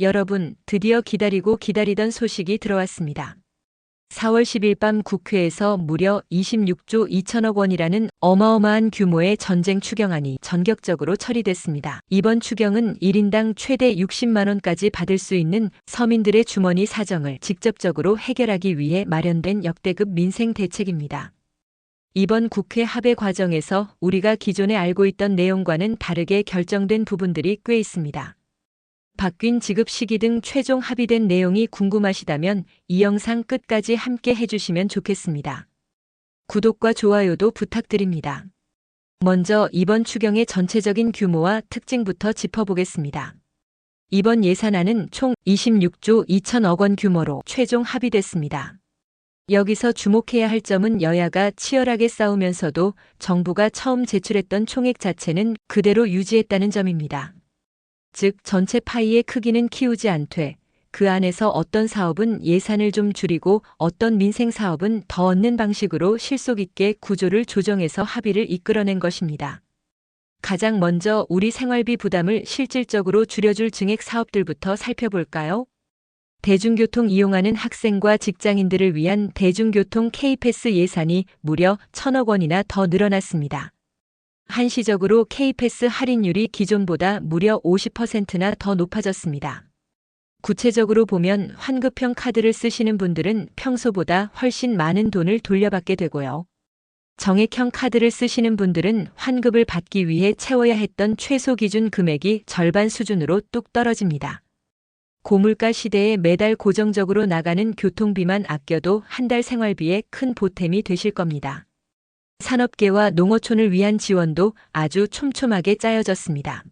여러분, 드디어 기다리던 소식이 들어왔습니다. 4월 10일 밤 국회에서 무려 26조 2천억 원이라는 어마어마한 규모의 전쟁 추경안이 전격적으로 처리됐습니다. 이번 추경은 1인당 최대 60만 원까지 받을 수 있는 서민들의 주머니 사정을 직접적으로 해결하기 위해 마련된 역대급 민생 대책입니다. 이번 국회 합의 과정에서 우리가 기존에 알고 있던 내용과는 다르게 결정된 부분들이 꽤 있습니다. 바뀐 지급 시기 등 최종 합의된 내용이 궁금하시다면 이 영상 끝까지 함께 해주시면 좋겠습니다. 구독과 좋아요도 부탁드립니다. 먼저 이번 추경의 전체적인 규모와 특징부터 짚어보겠습니다. 이번 예산안은 총 26조 2천억 원 규모로 최종 합의됐습니다. 여기서 주목해야 할 점은 여야가 치열하게 싸우면서도 정부가 처음 제출했던 총액 자체는 그대로 유지했다는 점입니다. 즉 전체 파이의 크기는 키우지 않되 그 안에서 어떤 사업은 예산을 좀 줄이고 어떤 민생 사업은 더 얻는 방식으로 실속 있게 구조를 조정해서 합의를 이끌어낸 것입니다. 가장 먼저 우리 생활비 부담을 실질적으로 줄여줄 증액 사업들부터 살펴볼까요? 대중교통 이용하는 학생과 직장인들을 위한 대중교통 K패스 예산이 무려 1,000억 원이나 더 늘어났습니다. 한시적으로 K패스 할인율이 기존보다 무려 50%나 더 높아졌습니다. 구체적으로 보면 환급형 카드를 쓰시는 분들은 평소보다 훨씬 많은 돈을 돌려받게 되고요. 정액형 카드를 쓰시는 분들은 환급을 받기 위해 채워야 했던 최소 기준 금액이 절반 수준으로 뚝 떨어집니다. 고물가 시대에 매달 고정적으로 나가는 교통비만 아껴도 한 달 생활비에 큰 보탬이 되실 겁니다. 산업계와 농어촌을 위한 지원도 아주 촘촘하게 짜여졌습니다.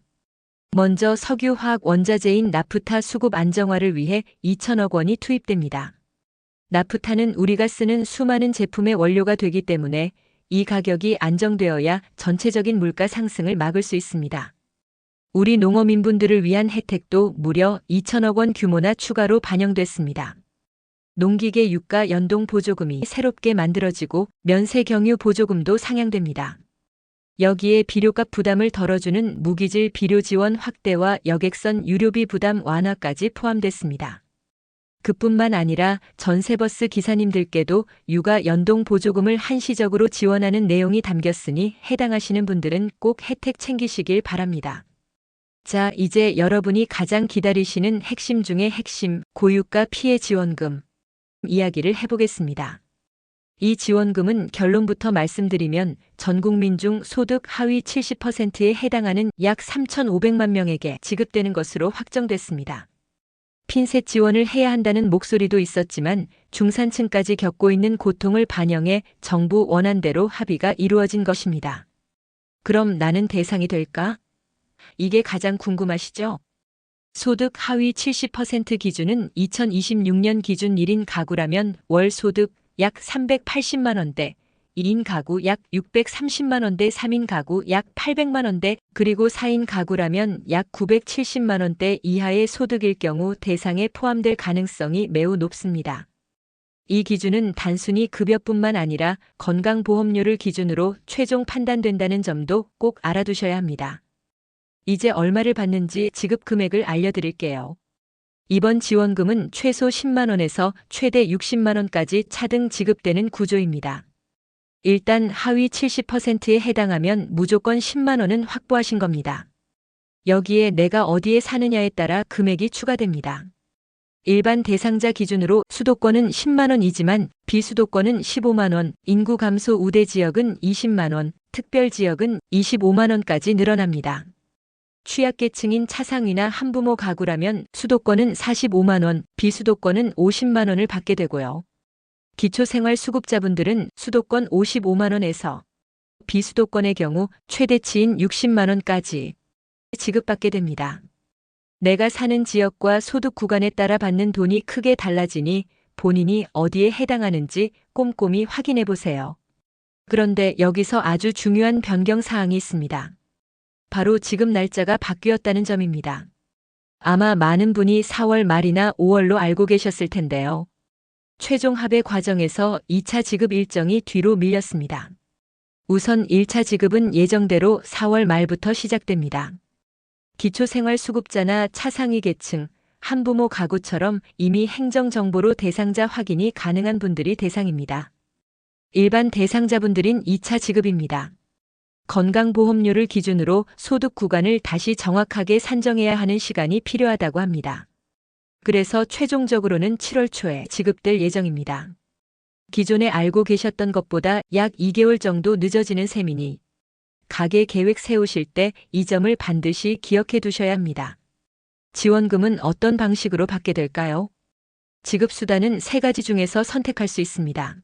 먼저 석유화학 원자재인 나프타 수급 안정화를 위해 2천억 원이 투입됩니다. 나프타는 우리가 쓰는 수많은 제품의 원료가 되기 때문에 이 가격이 안정되어야 전체적인 물가 상승을 막을 수 있습니다. 우리 농어민분들을 위한 혜택도 무려 2천억 원 규모나 추가로 반영됐습니다. 농기계 유가 연동 보조금이 새롭게 만들어지고 면세 경유 보조금도 상향됩니다. 여기에 비료값 부담을 덜어주는 무기질 비료 지원 확대와 여객선 유료비 부담 완화까지 포함됐습니다. 그뿐만 아니라 전세버스 기사님들께도 육아 연동 보조금을 한시적으로 지원하는 내용이 담겼으니 해당하시는 분들은 꼭 혜택 챙기시길 바랍니다. 자, 이제 여러분이 가장 기다리시는 핵심 중의 핵심, 고유가 피해 지원금 이야기를 해보겠습니다. 이 지원금은 결론부터 말씀드리면 전 국민 중 소득 하위 70%에 해당하는 약 3,500만 명에게 지급되는 것으로 확정됐습니다. 핀셋 지원을 해야 한다는 목소리도 있었지만 중산층까지 겪고 있는 고통을 반영해 정부 원안대로 합의가 이루어진 것입니다. 그럼 나는 대상이 될까? 이게 가장 궁금하시죠? 소득 하위 70% 기준은 2026년 기준 1인 가구라면 월 소득 약 380만 원대, 2인 가구 약 630만 원대, 3인 가구 약 800만 원대, 그리고 4인 가구라면 약 970만 원대 이하의 소득일 경우 대상에 포함될 가능성이 매우 높습니다. 이 기준은 단순히 급여뿐만 아니라 건강보험료를 기준으로 최종 판단된다는 점도 꼭 알아두셔야 합니다. 이제 얼마를 받는지 지급 금액을 알려드릴게요. 이번 지원금은 최소 10만 원에서 최대 60만 원까지 차등 지급되는 구조입니다. 일단 하위 70%에 해당하면 무조건 10만 원은 확보하신 겁니다. 여기에 내가 어디에 사느냐에 따라 금액이 추가됩니다. 일반 대상자 기준으로 수도권은 10만 원이지만 비수도권은 15만 원, 인구 감소 우대 지역은 20만 원, 특별 지역은 25만 원까지 늘어납니다. 취약계층인 차상위나 한부모 가구라면 수도권은 45만 원, 비수도권은 50만 원을 받게 되고요. 기초생활수급자분들은 수도권 55만 원에서 비수도권의 경우 최대치인 60만 원까지 지급받게 됩니다. 내가 사는 지역과 소득 구간에 따라 받는 돈이 크게 달라지니 본인이 어디에 해당하는지 꼼꼼히 확인해 보세요. 그런데 여기서 아주 중요한 변경 사항이 있습니다. 바로 지급 날짜가 바뀌었다는 점입니다. 아마 많은 분이 4월 말이나 5월로 알고 계셨을 텐데요. 최종 합의 과정에서 2차 지급 일정이 뒤로 밀렸습니다. 우선 1차 지급은 예정대로 4월 말부터 시작됩니다. 기초생활수급자나 차상위 계층, 한부모 가구처럼 이미 행정정보로 대상자 확인이 가능한 분들이 대상입니다. 일반 대상자분들인 2차 지급입니다. 건강보험료를 기준으로 소득 구간을 다시 정확하게 산정해야 하는 시간이 필요하다고 합니다. 그래서 최종적으로는 7월 초에 지급될 예정입니다. 기존에 알고 계셨던 것보다 약 2개월 정도 늦어지는 셈이니 가계 계획 세우실 때 이 점을 반드시 기억해 두셔야 합니다. 지원금은 어떤 방식으로 받게 될까요? 지급수단은 3가지 중에서 선택할 수 있습니다.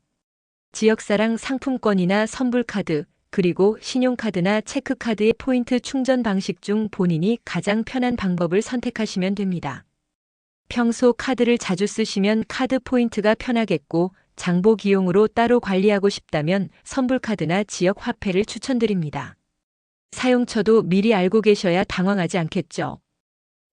지역사랑 상품권이나 선불카드, 그리고 신용카드나 체크카드의 포인트 충전 방식 중 본인이 가장 편한 방법을 선택하시면 됩니다. 평소 카드를 자주 쓰시면 카드 포인트가 편하겠고 장보기용으로 따로 관리하고 싶다면 선불카드나 지역 화폐를 추천드립니다. 사용처도 미리 알고 계셔야 당황하지 않겠죠.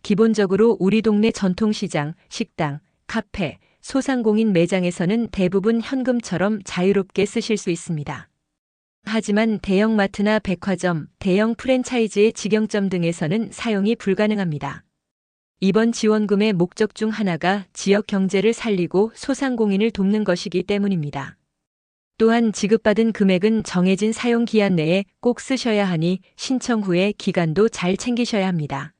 기본적으로 우리 동네 전통시장, 식당, 카페, 소상공인 매장에서는 대부분 현금처럼 자유롭게 쓰실 수 있습니다. 하지만 대형마트나 백화점, 대형 프랜차이즈의 직영점 등에서는 사용이 불가능합니다. 이번 지원금의 목적 중 하나가 지역 경제를 살리고 소상공인을 돕는 것이기 때문입니다. 또한 지급받은 금액은 정해진 사용 기한 내에 꼭 쓰셔야 하니 신청 후에 기간도 잘 챙기셔야 합니다.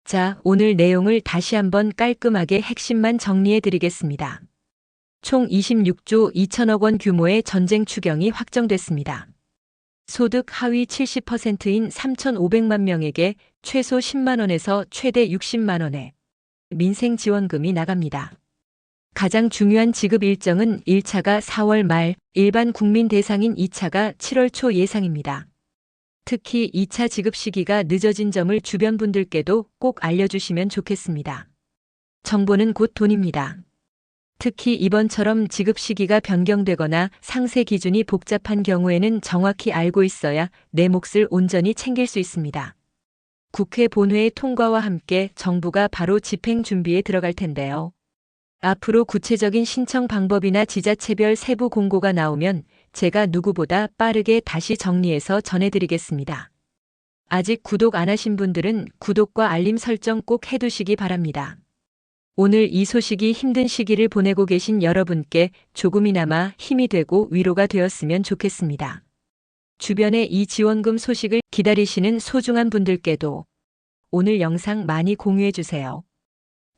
자, 오늘 내용을 다시 한번 깔끔하게 핵심만 정리해 드리겠습니다. 총 26조 2천억 원 규모의 전쟁 추경이 확정됐습니다. 소득 하위 70%인 3,500만 명에게 최소 10만 원에서 최대 60만 원의 민생 지원금이 나갑니다. 가장 중요한 지급 일정은 1차가 4월 말, 일반 국민 대상인 2차가 7월 초 예상입니다. 특히 2차 지급 시기가 늦어진 점을 주변 분들께도 꼭 알려주시면 좋겠습니다. 정보는 곧 돈입니다. 특히 이번처럼 지급 시기가 변경되거나 상세 기준이 복잡한 경우에는 정확히 알고 있어야 내 몫을 온전히 챙길 수 있습니다. 국회 본회의 통과와 함께 정부가 바로 집행 준비에 들어갈 텐데요. 앞으로 구체적인 신청 방법이나 지자체별 세부 공고가 나오면 제가 누구보다 빠르게 다시 정리해서 전해드리겠습니다. 아직 구독 안 하신 분들은 구독과 알림 설정 꼭 해두시기 바랍니다. 오늘 이 소식이 힘든 시기를 보내고 계신 여러분께 조금이나마 힘이 되고 위로가 되었으면 좋겠습니다. 주변에 이 지원금 소식을 기다리시는 소중한 분들께도 오늘 영상 많이 공유해 주세요.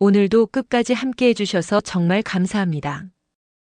오늘도 끝까지 함께 해주셔서 정말 감사합니다.